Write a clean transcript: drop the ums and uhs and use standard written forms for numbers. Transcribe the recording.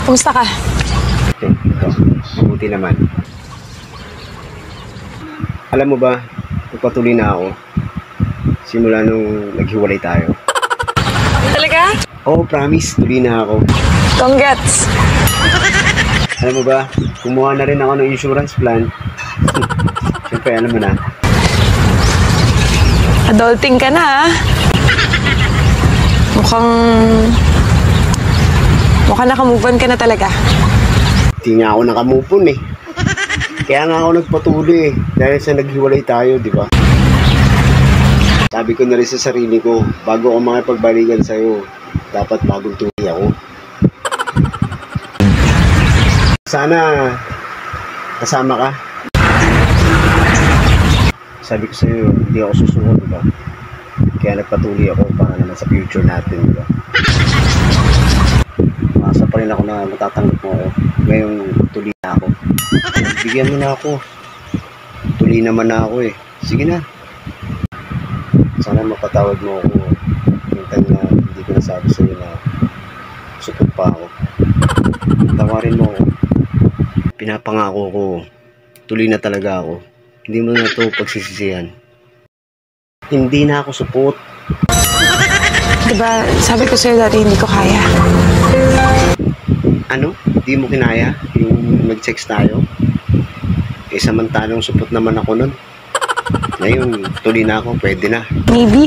Kumusta ka? Ito, mabuti naman. Alam mo ba, nagpatuloy na ako. Simula nung naghiwalay tayo. Talaga? Oo, promise, tuloy na ako. Congrats! Alam mo ba, kumuha na rin ako ng insurance plan. Siyempre, alam mo na. Adulting ka na, ha? Mukhang nakamove on ka na talaga. Hindi nga ako nakamove on eh. Kaya nga ako nagpatuloy eh. Dahil sa naghiwalay tayo, di ba? Sabi ko na rin sa sarili ko, bago ako makipagbalikan sa'yo, dapat bagong tuloy ako. Sana kasama ka. Sabi ko sa'yo, hindi ako susunod, di ba? Kaya nagpatuloy ako para naman sa future natin, di ba? Masa pa rin ako na matatanggap mo ako. Ngayong tuloy na ako. Bigyan mo na ako. Tuloy naman na ako eh. Sige na. Sana mapatawad mo ako yung time na hindi ko nasabi sa'yo na support pa ako. Tawarin mo ako. Pinapangako ko, tuloy na talaga ako. Hindi mo na ito pagsisisihan. Hindi na ako support. Diba, sabi ko sa'yo dati hindi ko kaya. Ano? Hindi mo kinaya yung nag-sex tayo? Eh samantalang support naman ako nun. Ngayon, tuloy na ako, pwede na. Maybe.